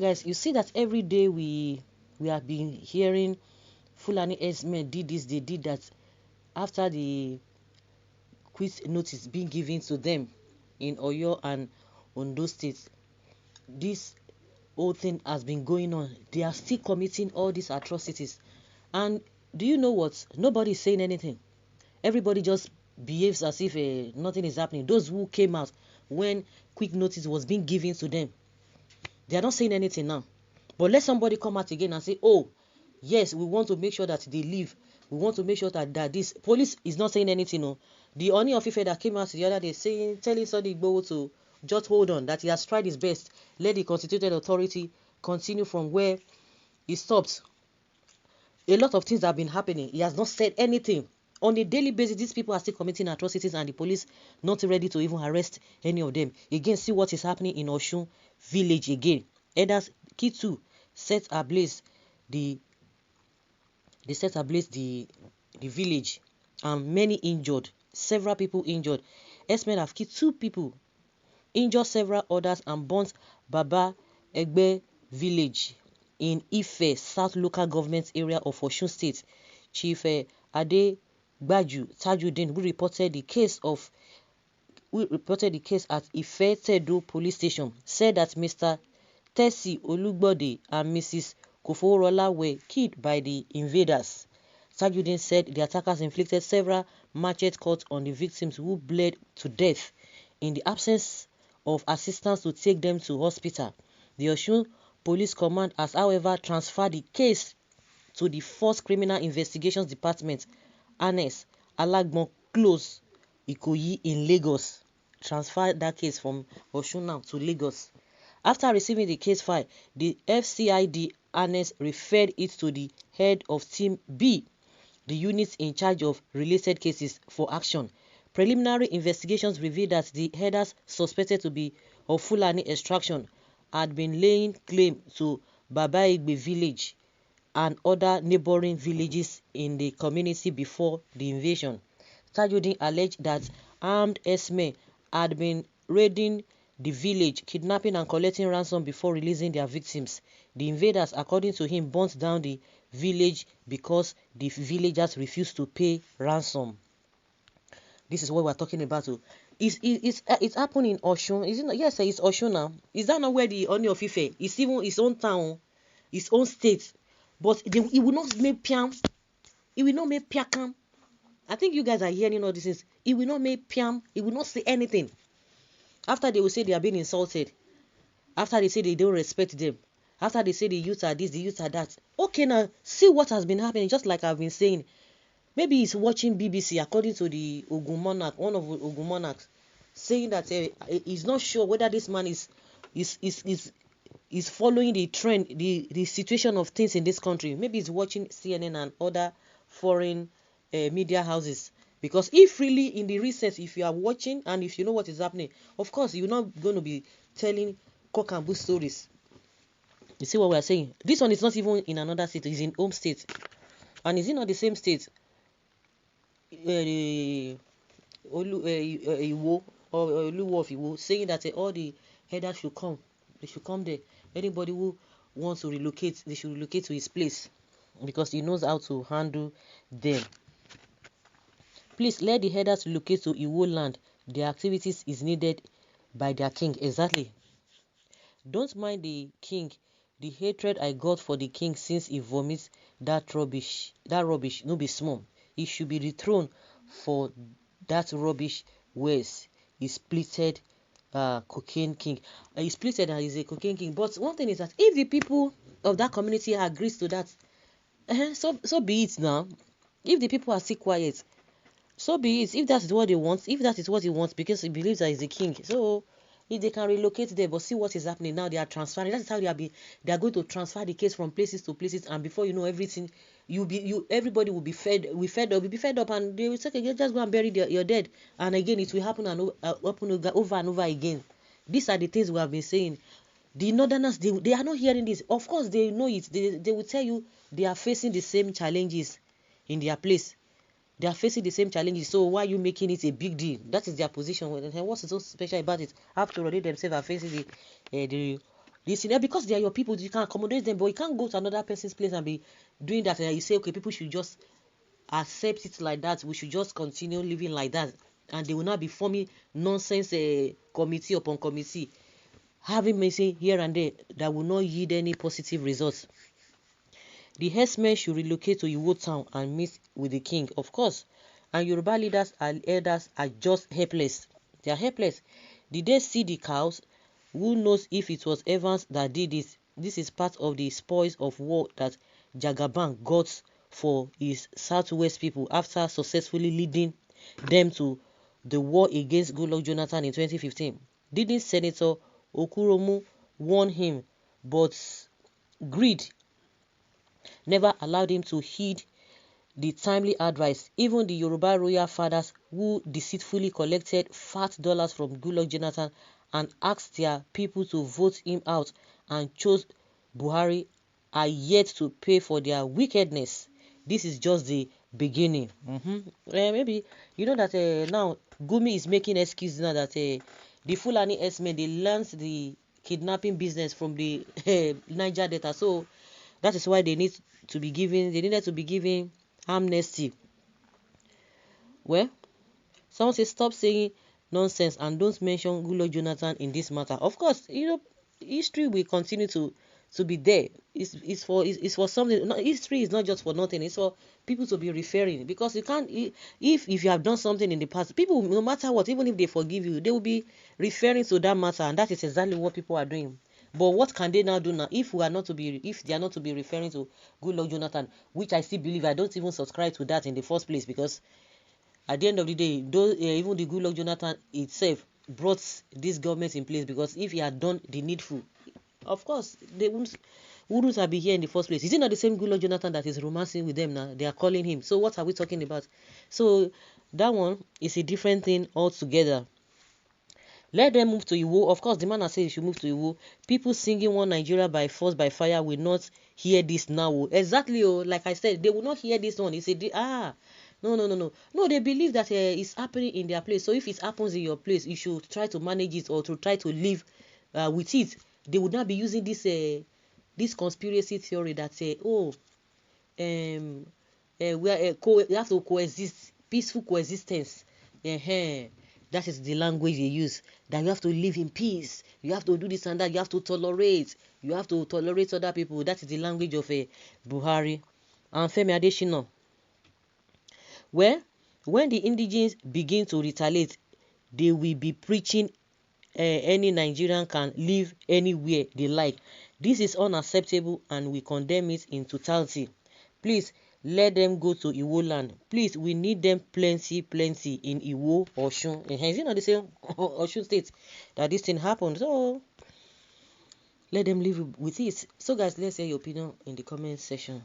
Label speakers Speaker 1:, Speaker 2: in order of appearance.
Speaker 1: guys, you see that every day we have been hearing Fulani herdsmen did this, they did that. After the quit notice being given to them in Oyo and Ondo states, this whole thing has been going on. They are still committing all these atrocities. And do you know what? Nobody is saying anything. Everybody just behaves as if nothing is happening. Those who came out when quick notice was being given to them, they are not saying anything now. But let somebody come out again and say, oh, yes, we want to make sure that they leave. We want to make sure that this police is not saying anything. No. The OONI of IFE that came out the other day telling Sunday Igboho to just hold on, that he has tried his best. Let the constituted authority continue from where he stopped. A lot of things have been happening. He has not said anything. On a daily basis, these people are still committing atrocities and the police not ready to even arrest any of them. Again, see what is happening in OSUN village again. Elders Kitu set ablaze the village and many injured. Several people injured. Herdsmen have killed 2 people, injured several others, and burnt Baba Egbe village in Ife South local government area of Osun State. Chief Ade Gbaju Tajuddin, who reported the case at Ife Tedo police station, said that Mr. Tessie Olugbode and Mrs. Koforola were killed by the invaders. Tajuddin said the attackers inflicted several machete cuts on the victims, who bled to death in the absence of assistance to take them to hospital. The Osun Police Command has, however, transferred the case to the Force Criminal Investigations Department, Annex Alagbon Close, Ikoyi in Lagos. Transferred that case from Osun now to Lagos. After receiving the case file, the FCID Annex referred it to the head of Team B, the unit in charge of related cases, for action. Preliminary investigations revealed that the headers suspected to be of Fulani extraction had been laying claim to Baba Egbe village and other neighboring villages in the community before the invasion. Tajuddin alleged that armed herdsmen had been raiding the village, kidnapping and collecting ransom before releasing their victims. The invaders, according to him, burnt down the village because the villagers refused to pay ransom. This is what we're talking about. It's happening in Osun. Is it not? Yes, it's Osun now. Is that not where the OONI of IFE is, even his own town, his own state? But it will not make piam. It will not make piakam. I think you guys are hearing all these things. It will not make piam. It will not say anything. After they will say they are being insulted. After they say they don't respect them. After they say the youth are this, the youth are that. Okay, now see what has been happening. Just like I've been saying. Maybe he's watching BBC, according to the Ogun monarch, one of the Ogun monarchs, saying that he's not sure whether this man is following the trend, the situation of things in this country. Maybe he's watching CNN and other foreign media houses. Because if really in the recess, if you are watching and if you know what is happening, of course you're not going to be telling cock and bull stories. You see what we are saying? This one is not even in another state; it's in home state, and is it not the same state? Iwo or Oluwo of Iwo, saying that all the headers should come. They should come there. Anybody who wants to relocate, they should relocate to his place because he knows how to handle them. Please let the headers relocate to Iwo land. Their activities is needed by their king. Exactly. Don't mind the king. The hatred I got for the king since he vomits that rubbish. No be small. He should be dethroned for that rubbish ways. He splitted cocaine king. He splitted and he's a cocaine king. But one thing is that if the people of that community agrees to that, so be it now. If the people are still quiet, so be it. If that is what they want, if that is what he wants, because he believes that he's the king. So if they can relocate there, but see what is happening now, they are transferring. That is how they are going to transfer the case from places to places, and before you know everything, everybody will be fed up, and they will say, okay, just go and bury your dead, and again it will happen over and over again. These are the things we have been saying. The northerners, they are not hearing this. Of course, they know it. They will tell you they are facing the same challenges in their place. They are facing the same challenges. So why are you making it a big deal? That is their position. What's so special about it? After all, they themselves are facing This because they are your people, you can accommodate them, but you can't go to another person's place and be doing that. And you say, okay, people should just accept it like that. We should just continue living like that, and they will not be forming nonsense committee upon committee, having message here and there that will not yield any positive results. The herdsmen should relocate to Iwo town and meet with the king, of course. And Yoruba leaders and elders are just helpless. They are helpless. Did they see the cows? Who knows if it was Evans that did it? This is part of the spoils of war that Jagaban got for his southwest people after successfully leading them to the war against Goodluck Jonathan in 2015. Didn't Senator Okuromu warn him? But greed never allowed him to heed the timely advice. Even the Yoruba royal fathers who deceitfully collected fat dollars from Goodluck Jonathan and asked their people to vote him out and chose Buhari are yet to pay for their wickedness. This is just the beginning. Maybe you know that now Gumi is making excuse now that the Fulani herdsmen, they learned the kidnapping business from the Niger Delta, so that is why they needed to be given amnesty. Well, someone says stop saying nonsense and don't mention Goodluck Jonathan in this matter. Of course, history will continue to be there. It's for something. History is not just for nothing. It's for people to be referring, because you can't, if you have done something in the past, people, no matter what, even if they forgive you, they will be referring to that matter, and that is exactly what people are doing. But what can they now do now if they are not to be referring to Goodluck Jonathan, which I still believe, I don't even subscribe to that in the first place, because at the end of the day, even the Goodluck Jonathan itself brought this government in place, because if he had done the needful, of course they wouldn't have been here in the first place. Is it not the same Goodluck Jonathan that is romancing with them now? They are calling him. So what are we talking about? So that one is a different thing altogether. Let them move to Iwo. Of course, the man has said you should move to Iwo. People singing One Nigeria by force by fire will not hear this now. Exactly, like I said, they will not hear this one. He said, no, they believe that it's happening in their place. So if it happens in your place, you should try to manage it or to try to live with it. They would not be using this conspiracy theory that we have to coexist, peaceful coexistence. That is the language they use. That you have to live in peace. You have to do this and that. You have to tolerate. You have to tolerate other people. That is the language of Buhari and Femi Adesina. Well, when the indigenes begin to retaliate, they will be preaching any Nigerian can live anywhere they like. This is unacceptable and we condemn it in totality. Please, let them go to Iwo land. Please, we need them plenty in Iwo, Osun. Is it not the same Osun state that this thing happened? So, let them live with it. So guys, let's hear your opinion in the comment section.